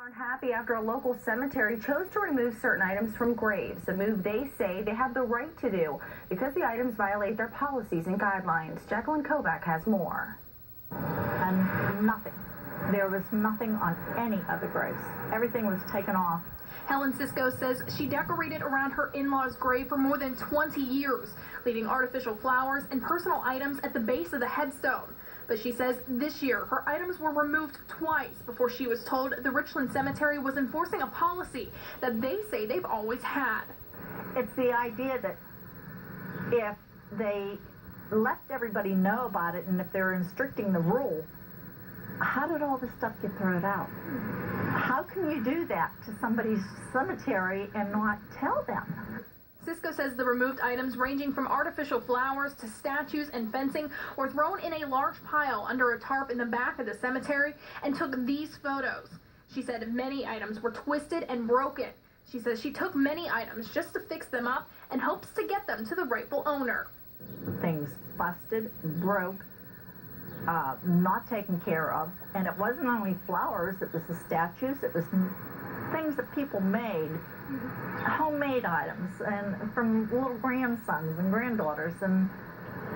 Aren't happy after a local cemetery chose to remove certain items from graves, a move they say they have the right to do because the items violate their policies and guidelines. Jacqueline Kovac has more. And nothing. There was nothing on any of the graves. Everything was taken off. Helen Cisco says she decorated around her in-laws' grave for more than 20 years, leaving artificial flowers and personal items at the base of the headstone. But she says this year her items were removed twice before she was told the Richland Cemetery was enforcing a policy that they say they've always had. It's the idea that if they let everybody know about it and if they're restricting the rule, how did all this stuff get thrown out? How can you do that to somebody's cemetery and not tell them? Cisco says the removed items, ranging from artificial flowers to statues and fencing, were thrown in a large pile under a tarp in the back of the cemetery and took these photos. She said many items were twisted and broken. She says she took many items just to fix them up and hopes to get them to the rightful owner. Things busted, broke, not taken care of, and it wasn't only flowers, it was the statues, it was things that people made, homemade items, and from little grandsons and granddaughters, and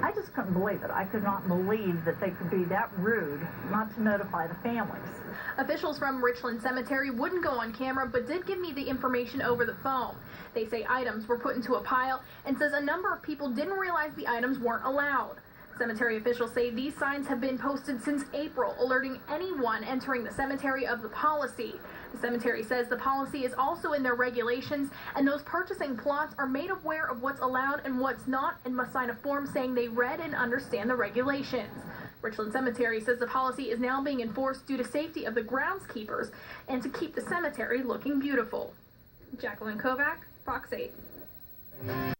I just couldn't believe it. I could not believe that they could be that rude not to notify the families. Officials from Richland Cemetery wouldn't go on camera, but did give me the information over the phone. They say items were put into a pile and says a number of people didn't realize the items weren't allowed. Cemetery officials say these signs have been posted since April, alerting anyone entering the cemetery of the policy. The cemetery says the policy is also in their regulations, and those purchasing plots are made aware of what's allowed and what's not and must sign a form saying they read and understand the regulations. Richland Cemetery says the policy is now being enforced due to safety of the groundskeepers and to keep the cemetery looking beautiful. Jacqueline Kovac, Fox 8.